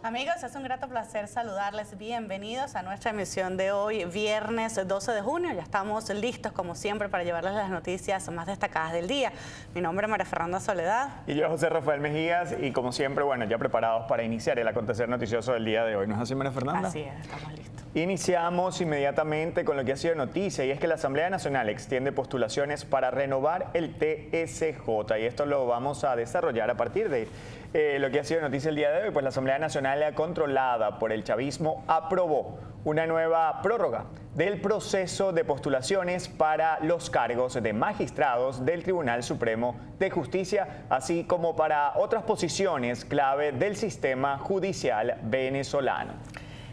Amigos, es un grato placer saludarles. Bienvenidos a nuestra emisión de hoy, viernes 12 de junio. Ya estamos listos, como siempre, para llevarles las noticias más destacadas del día. Mi nombre es María Fernanda Soledad. Y yo, José Rafael Mejías, y como siempre, bueno, ya preparados para iniciar el acontecer noticioso del día de hoy. ¿No es así, María Fernanda? Así es, estamos listos. Iniciamos inmediatamente con lo que ha sido noticia, y es que la Asamblea Nacional extiende postulaciones para renovar el TSJ, y esto lo vamos a desarrollar a partir de lo que ha sido noticia el día de hoy. Pues la Asamblea Nacional, controlada por el chavismo, aprobó una nueva prórroga del proceso de postulaciones para los cargos de magistrados del Tribunal Supremo de Justicia, así como para otras posiciones clave del sistema judicial venezolano.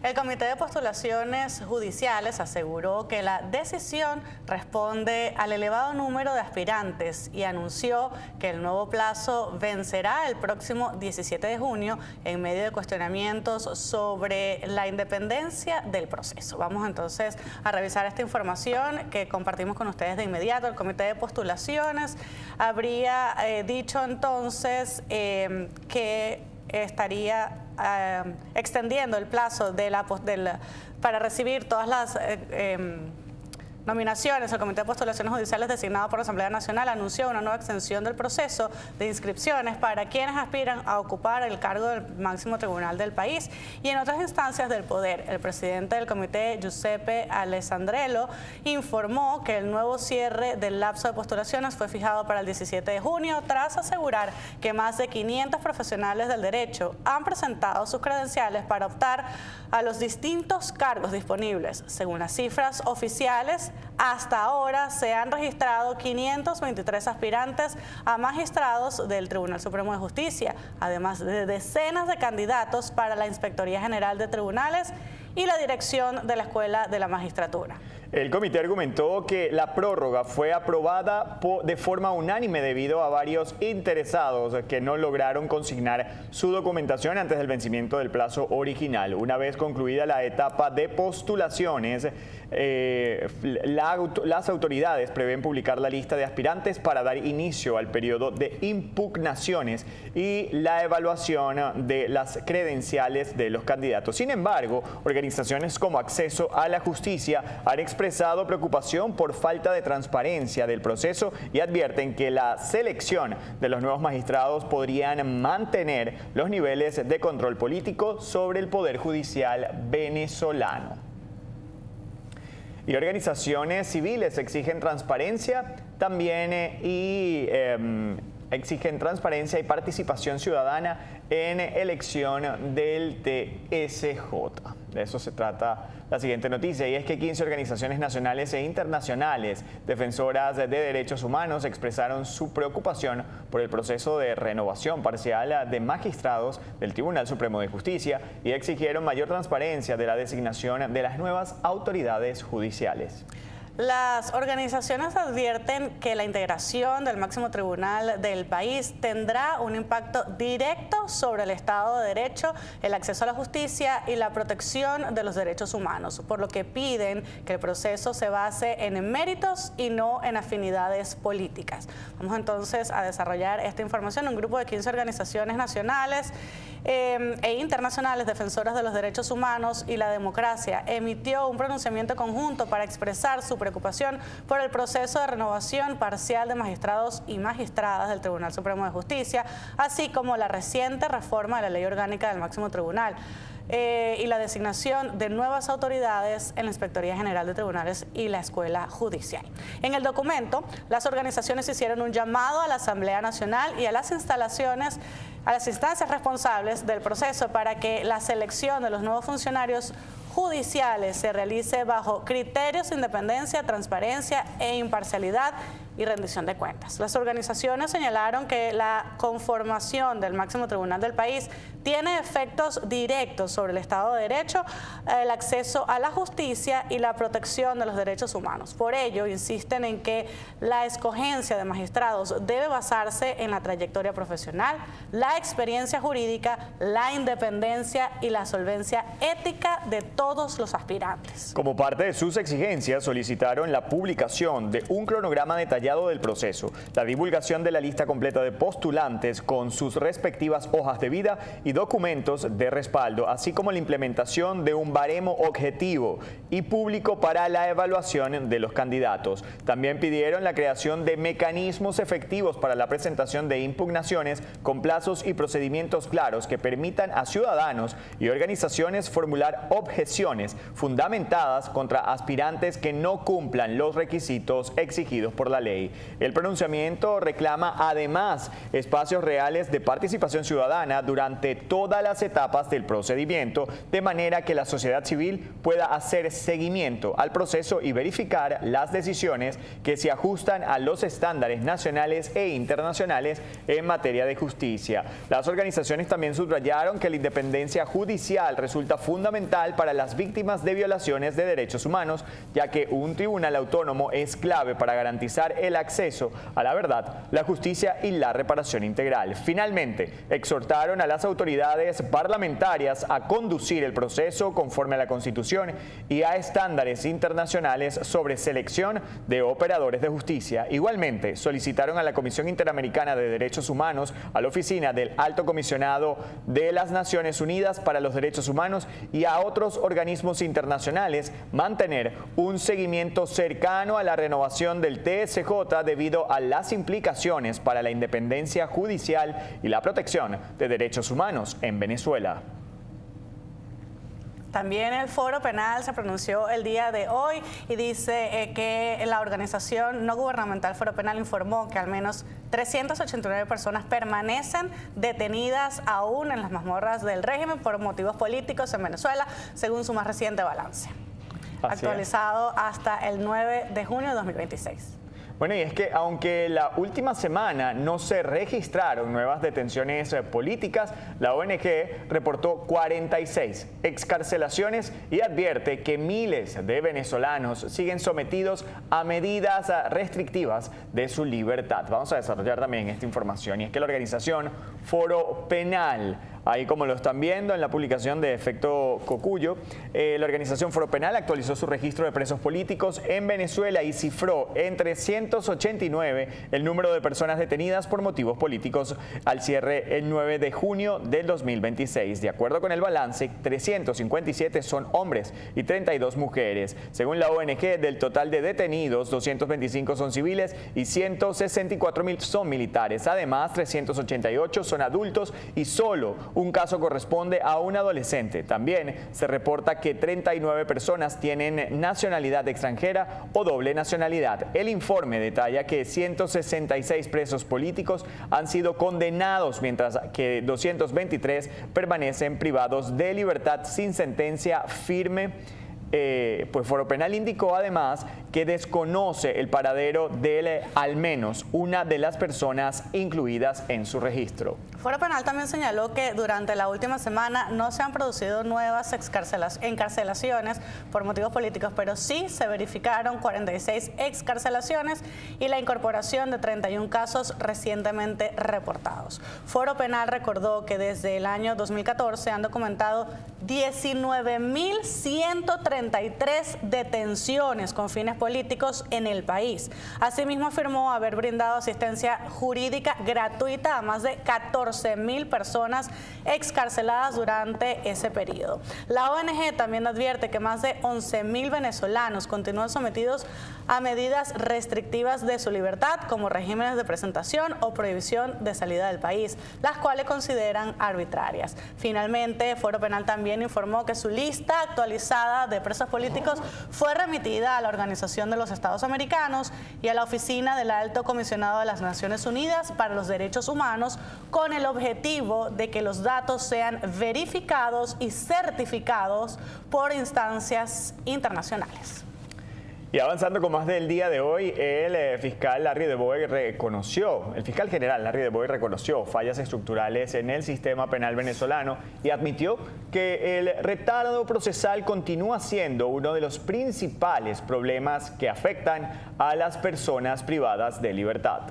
El Comité de Postulaciones Judiciales aseguró que la decisión responde al elevado número de aspirantes y anunció que el nuevo plazo vencerá el próximo 17 de junio en medio de cuestionamientos sobre la independencia del proceso. Vamos entonces a revisar esta información que compartimos con ustedes de inmediato. El Comité de Postulaciones habría dicho entonces que estaría extendiendo el plazo para recibir todas las nominaciones. El Comité de Postulaciones Judiciales designado por la Asamblea Nacional anunció una nueva extensión del proceso de inscripciones para quienes aspiran a ocupar el cargo del máximo tribunal del país y en otras instancias del poder. El presidente del comité, Giuseppe Alessandrello, informó que el nuevo cierre del lapso de postulaciones fue fijado para el 17 de junio tras asegurar que más de 500 profesionales del derecho han presentado sus credenciales para optar a los distintos cargos disponibles. Según las cifras oficiales, hasta ahora se han registrado 523 aspirantes a magistrados del Tribunal Supremo de Justicia, además de decenas de candidatos para la Inspectoría General de Tribunales y la dirección de la Escuela de la Magistratura. El comité argumentó que la prórroga fue aprobada de forma unánime debido a varios interesados que no lograron consignar su documentación antes del vencimiento del plazo original. Una vez concluida la etapa de postulaciones, las autoridades prevén publicar la lista de aspirantes para dar inicio al periodo de impugnaciones y la evaluación de las credenciales de los candidatos. Sin embargo, organizaciones como Acceso a la Justicia han expresado preocupación por falta de transparencia del proceso y advierten que la selección de los nuevos magistrados podrían mantener los niveles de control político sobre el Poder Judicial venezolano. Y organizaciones civiles exigen transparencia también exigen transparencia y participación ciudadana en elección del TSJ. De eso se trata la siguiente noticia, y es que 15 organizaciones nacionales e internacionales defensoras de derechos humanos expresaron su preocupación por el proceso de renovación parcial de magistrados del Tribunal Supremo de Justicia y exigieron mayor transparencia de la designación de las nuevas autoridades judiciales. Las organizaciones advierten que la integración del máximo tribunal del país tendrá un impacto directo sobre el Estado de Derecho, el acceso a la justicia y la protección de los derechos humanos, por lo que piden que el proceso se base en méritos y no en afinidades políticas. Vamos entonces a desarrollar esta información. Un grupo de 15 organizaciones nacionales e internacionales defensoras de los derechos humanos y la democracia emitió un pronunciamiento conjunto para expresar su preocupación por el proceso de renovación parcial de magistrados y magistradas del Tribunal Supremo de Justicia, así como la reciente reforma de la Ley Orgánica del Máximo Tribunal y la designación de nuevas autoridades en la Inspectoría General de Tribunales y la Escuela Judicial. En el documento, las organizaciones hicieron un llamado a la Asamblea Nacional y a las instancias responsables del proceso para que la selección de los nuevos funcionarios judiciales se realice bajo criterios de independencia, transparencia e imparcialidad y rendición de cuentas. Las organizaciones señalaron que la conformación del máximo tribunal del país tiene efectos directos sobre el Estado de Derecho, el acceso a la justicia y la protección de los derechos humanos. Por ello, insisten en que la escogencia de magistrados debe basarse en la trayectoria profesional, la experiencia jurídica, la independencia y la solvencia ética de todos los aspirantes. Como parte de sus exigencias, solicitaron la publicación de un cronograma detallado detallado del proceso, la divulgación de la lista completa de postulantes con sus respectivas hojas de vida y documentos de respaldo, así como la implementación de un baremo objetivo y público para la evaluación de los candidatos. También pidieron la creación de mecanismos efectivos para la presentación de impugnaciones con plazos y procedimientos claros que permitan a ciudadanos y organizaciones formular objeciones fundamentadas contra aspirantes que no cumplan los requisitos exigidos por la ley. El pronunciamiento reclama además espacios reales de participación ciudadana durante todas las etapas del procedimiento, de manera que la sociedad civil pueda hacer seguimiento al proceso y verificar las decisiones que se ajustan a los estándares nacionales e internacionales en materia de justicia. Las organizaciones también subrayaron que la independencia judicial resulta fundamental para las víctimas de violaciones de derechos humanos, ya que un tribunal autónomo es clave para garantizar el acceso a la verdad, la justicia y la reparación integral. Finalmente, exhortaron a las autoridades parlamentarias a conducir el proceso conforme a la Constitución y a estándares internacionales sobre selección de operadores de justicia. Igualmente, solicitaron a la Comisión Interamericana de Derechos Humanos, a la Oficina del Alto Comisionado de las Naciones Unidas para los Derechos Humanos y a otros organismos internacionales mantener un seguimiento cercano a la renovación del TSJ debido a las implicaciones para la independencia judicial y la protección de derechos humanos en Venezuela. También el Foro Penal se pronunció el día de hoy y dice que la organización no gubernamental Foro Penal informó que al menos 389 personas permanecen detenidas aún en las mazmorras del régimen por motivos políticos en Venezuela, según su más reciente balance, actualizado hasta el 9 de junio de 2026. Bueno, y es que aunque la última semana no se registraron nuevas detenciones políticas, la ONG reportó 46 excarcelaciones y advierte que miles de venezolanos siguen sometidos a medidas restrictivas de su libertad. Vamos a desarrollar también esta información, y es que la organización Foro Penal, ahí como lo están viendo en la publicación de Efecto Cocuyo, la organización Foro Penal actualizó su registro de presos políticos en Venezuela y cifró en 389 el número de personas detenidas por motivos políticos al cierre el 9 de junio del 2026. De acuerdo con el balance, 357 son hombres y 32 mujeres. Según la ONG, del total de detenidos, 225 son civiles y 164.000 son militares. Además, 388 son adultos y solo un caso corresponde a un adolescente. También se reporta que 39 personas tienen nacionalidad extranjera o doble nacionalidad. El informe detalla que 166 presos políticos han sido condenados, mientras que 223 permanecen privados de libertad sin sentencia firme. Pues Foro Penal indicó además que desconoce el paradero de al menos una de las personas incluidas en su registro. Foro Penal también señaló que durante la última semana no se han producido nuevas encarcelaciones por motivos políticos, pero sí se verificaron 46 excarcelaciones y la incorporación de 31 casos recientemente reportados. Foro Penal recordó que desde el año 2014 han documentado 19.133 detenciones con fines políticos en el país. Asimismo, afirmó haber brindado asistencia jurídica gratuita a más de 14.000 personas excarceladas durante ese periodo. La ONG también advierte que más de 11.000 venezolanos continúan sometidos a medidas restrictivas de su libertad, como regímenes de presentación o prohibición de salida del país, las cuales consideran arbitrarias. Finalmente, Foro Penal también informó que su lista actualizada de presos políticos fue remitida a la Organización de los Estados Americanos y a la Oficina del Alto Comisionado de las Naciones Unidas para los Derechos Humanos, con el objetivo de que los datos sean verificados y certificados por instancias internacionales. Y avanzando con más del día de hoy, el fiscal general Larry de Boy reconoció fallas estructurales en el sistema penal venezolano y admitió que el retardo procesal continúa siendo uno de los principales problemas que afectan a las personas privadas de libertad.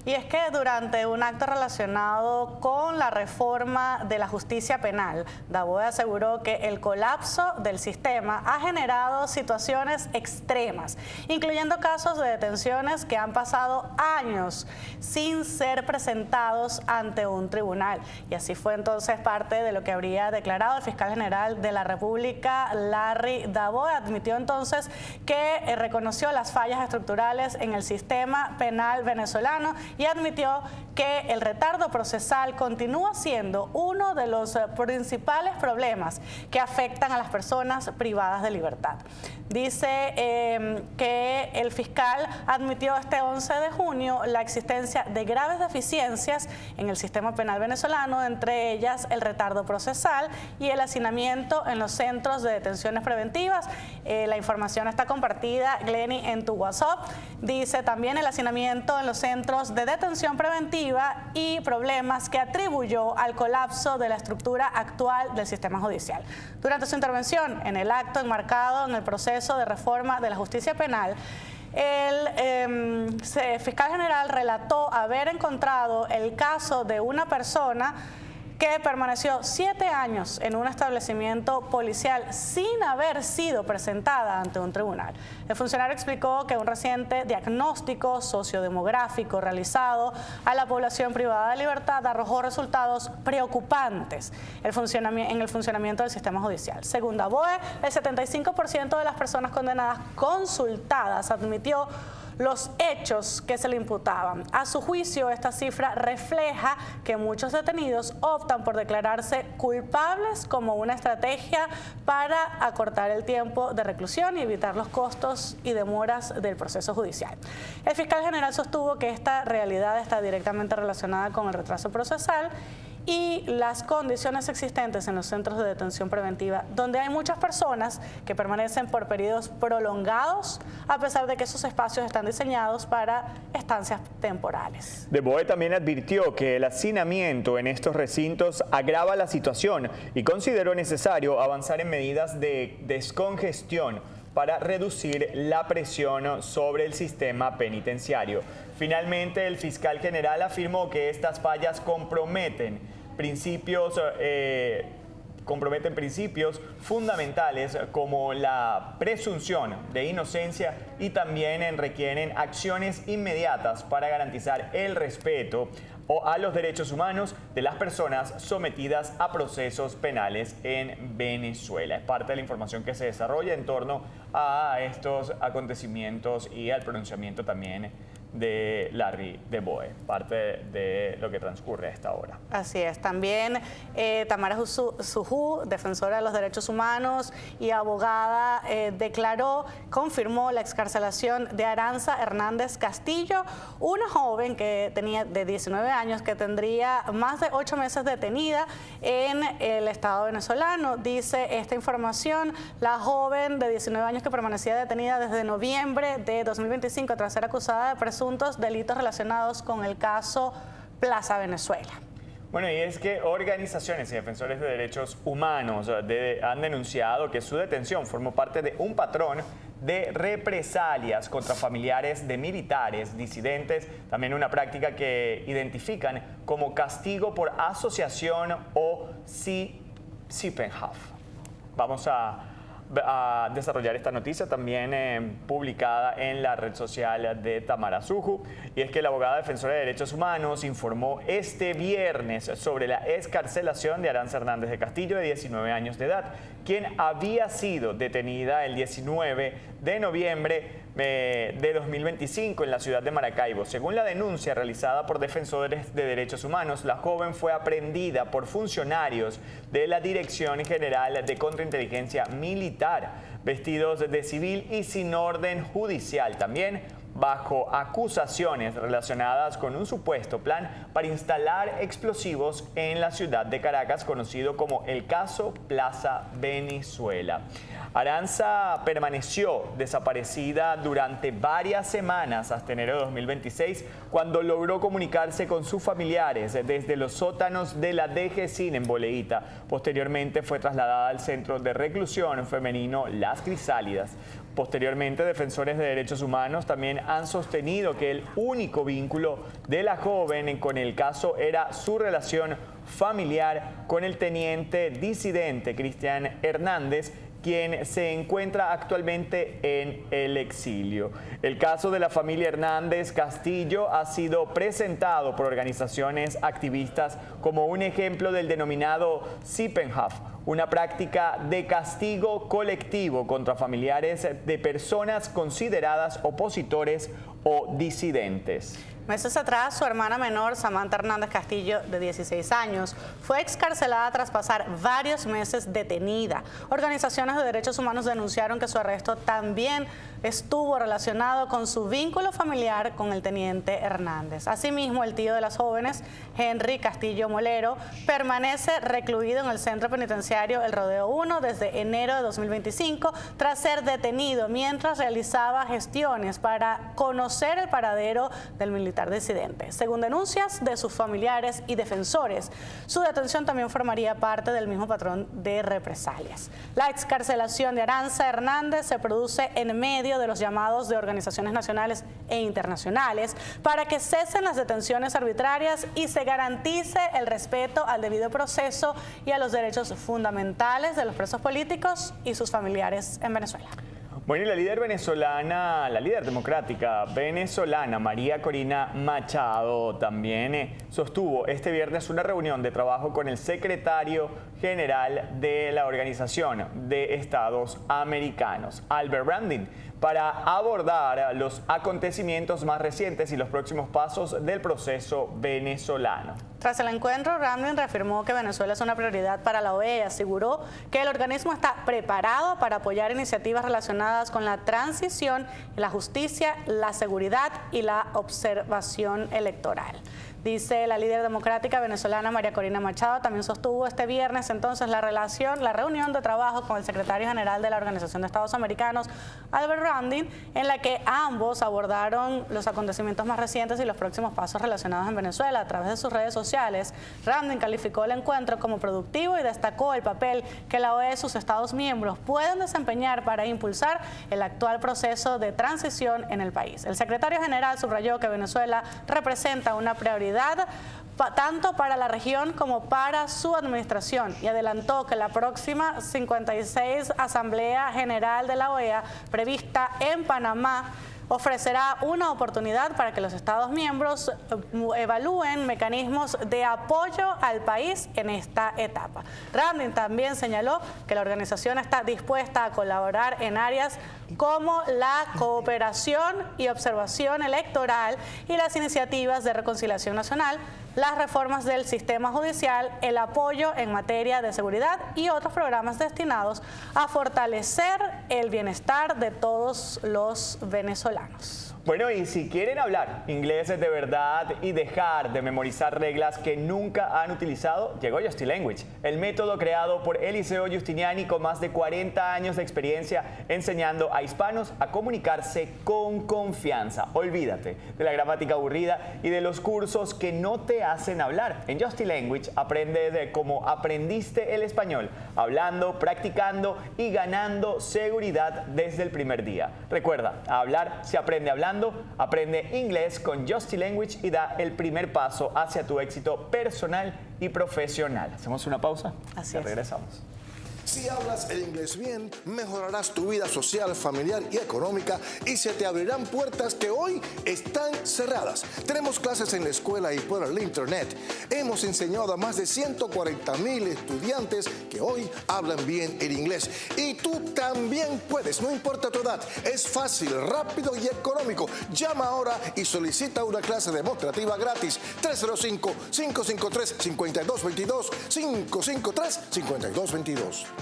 Y es que durante un acto relacionado con la reforma de la justicia penal, Daboe aseguró que el colapso del sistema ha generado situaciones extremas, incluyendo casos de detenciones que han pasado años sin ser presentados ante un tribunal. Y así fue entonces parte de lo que habría declarado el fiscal general de la República, Larry Daboe. Admitió entonces que reconoció las fallas estructurales en el sistema penal venezolano y admitió que el retardo procesal continúa siendo uno de los principales problemas que afectan a las personas privadas de libertad. Dice que el fiscal admitió este 11 de junio la existencia de graves deficiencias en el sistema penal venezolano, entre ellas el retardo procesal y el hacinamiento en los centros de detenciones preventivas. La información está compartida, Glenny, en tu WhatsApp. Dice también el hacinamiento en los centros de detención preventiva y problemas que atribuyó al colapso de la estructura actual del sistema judicial. Durante su intervención en el acto enmarcado en el proceso de reforma de la justicia penal, el fiscal general relató haber encontrado el caso de una persona que permaneció 7 años en un establecimiento policial sin haber sido presentada ante un tribunal. El funcionario explicó que un reciente diagnóstico sociodemográfico realizado a la población privada de libertad arrojó resultados preocupantes en el funcionamiento del sistema judicial. Según Daboe, el 75% de las personas condenadas consultadas admitió los hechos que se le imputaban. A su juicio, esta cifra refleja que muchos detenidos optan por declararse culpables como una estrategia para acortar el tiempo de reclusión y evitar los costos y demoras del proceso judicial. El fiscal general sostuvo que esta realidad está directamente relacionada con el retraso procesal y las condiciones existentes en los centros de detención preventiva, donde hay muchas personas que permanecen por periodos prolongados, a pesar de que esos espacios están diseñados para estancias temporales. Daboe también advirtió que el hacinamiento en estos recintos agrava la situación y consideró necesario avanzar en medidas de descongestión para reducir la presión sobre el sistema penitenciario. Finalmente, el fiscal general afirmó que estas fallas comprometen principios fundamentales como la presunción de inocencia y también requieren acciones inmediatas para garantizar el respeto a los derechos humanos de las personas sometidas a procesos penales en Venezuela. Es parte de la información que se desarrolla en torno a estos acontecimientos y al pronunciamiento también de Larry Daboe, parte de lo que transcurre a esta hora. Así es. También Tamara Sujú, defensora de los derechos humanos y abogada, confirmó la excarcelación de Aranza Hernández Castillo, una joven que tenía de 19 años que tendría más de 8 meses detenida en el Estado venezolano. Dice esta información, la joven de 19 años que permanecía detenida desde noviembre de 2025 tras ser acusada de presuntos delitos relacionados con el caso Plaza Venezuela. Bueno, y es que organizaciones y defensores de derechos humanos han denunciado que su detención formó parte de un patrón de represalias contra familiares de militares disidentes, también una práctica que identifican como castigo por asociación o Sippenhaft. Vamos a desarrollar esta noticia también publicada en la red social de Tamara Sujú, y es que la abogada defensora de derechos humanos informó este viernes sobre la excarcelación de Aranza Hernández de Castillo, de 19 años de edad, quien había sido detenida el 19 de noviembre de 2025 en la ciudad de Maracaibo. Según la denuncia realizada por defensores de derechos humanos, la joven fue aprehendida por funcionarios de la Dirección General de Contrainteligencia Militar, vestidos de civil y sin orden judicial. También bajo acusaciones relacionadas con un supuesto plan para instalar explosivos en la ciudad de Caracas, conocido como el caso Plaza Venezuela. Aranza permaneció desaparecida durante varias semanas hasta enero de 2026, cuando logró comunicarse con sus familiares desde los sótanos de la DGCIN en Boleíta. Posteriormente fue trasladada al centro de reclusión femenino Las Crisálidas. Posteriormente, defensores de derechos humanos también han sostenido que el único vínculo de la joven con el caso era su relación familiar con el teniente disidente Cristian Hernández, quien se encuentra actualmente en el exilio. El caso de la familia Hernández Castillo ha sido presentado por organizaciones activistas como un ejemplo del denominado Sippenhaft, una práctica de castigo colectivo contra familiares de personas consideradas opositores o disidentes. Meses atrás, su hermana menor, Samantha Hernández Castillo, de 16 años, fue excarcelada tras pasar varios meses detenida. Organizaciones de derechos humanos denunciaron que su arresto también estuvo relacionado con su vínculo familiar con el teniente Hernández. Asimismo, el tío de las jóvenes, Henry Castillo Molero, permanece recluido en el centro penitenciario El Rodeo 1 desde enero de 2025 tras ser detenido mientras realizaba gestiones para conocer el paradero del militar disidente. Según denuncias de sus familiares y defensores, su detención también formaría parte del mismo patrón de represalias. La excarcelación de Aranza Hernández se produce en medio de los llamados de organizaciones nacionales e internacionales para que cesen las detenciones arbitrarias y se garantice el respeto al debido proceso y a los derechos fundamentales de los presos políticos y sus familiares en Venezuela. Bueno, y la líder democrática venezolana, María Corina Machado, también sostuvo este viernes una reunión de trabajo con el secretario general de la Organización de Estados Americanos, Albert Brandin, para abordar los acontecimientos más recientes y los próximos pasos del proceso venezolano. Tras el encuentro, Brandin reafirmó que Venezuela es una prioridad para la OEA y aseguró que el organismo está preparado para apoyar iniciativas relacionadas con la transición, la justicia, la seguridad y la observación electoral. Dice la líder democrática venezolana María Corina Machado, también sostuvo este viernes entonces la reunión de trabajo con el secretario general de la Organización de Estados Americanos, Albert Brandin, en la que ambos abordaron los acontecimientos más recientes y los próximos pasos relacionados en Venezuela. A través de sus redes sociales, Brandin calificó el encuentro como productivo y destacó el papel que la OEA y sus Estados miembros pueden desempeñar para impulsar el actual proceso de transición en el país. El secretario general subrayó que Venezuela representa una prioridad tanto para la región como para su administración y adelantó que la próxima 56 Asamblea General de la OEA prevista en Panamá ofrecerá una oportunidad para que los Estados miembros evalúen mecanismos de apoyo al país en esta etapa. Brandin también señaló que la organización está dispuesta a colaborar en áreas como la cooperación y observación electoral y las iniciativas de reconciliación nacional, las reformas del sistema judicial, el apoyo en materia de seguridad y otros programas destinados a fortalecer el bienestar de todos los venezolanos. Bueno, y si quieren hablar inglés de verdad y dejar de memorizar reglas que nunca han utilizado, llegó Justy Language, el método creado por Eliseo Giustiniani con más de 40 años de experiencia enseñando a hispanos a comunicarse con confianza. Olvídate de la gramática aburrida y de los cursos que no te hacen hablar. En Justy Language aprende de cómo aprendiste el español, hablando, practicando y ganando seguridad desde el primer día. Recuerda, a hablar se aprende hablando. Aprende inglés con Justy Language y da el primer paso hacia tu éxito personal y profesional. ¿Hacemos una pausa? Así es. Regresamos. Si hablas el inglés bien, mejorarás tu vida social, familiar y económica y se te abrirán puertas que hoy están cerradas. Tenemos clases en la escuela y por el internet. Hemos enseñado a más de 140,000 estudiantes que hoy hablan bien el inglés. Y tú también puedes, no importa tu edad. Es fácil, rápido y económico. Llama ahora y solicita una clase demostrativa gratis. 305-553-5222, 553-5222.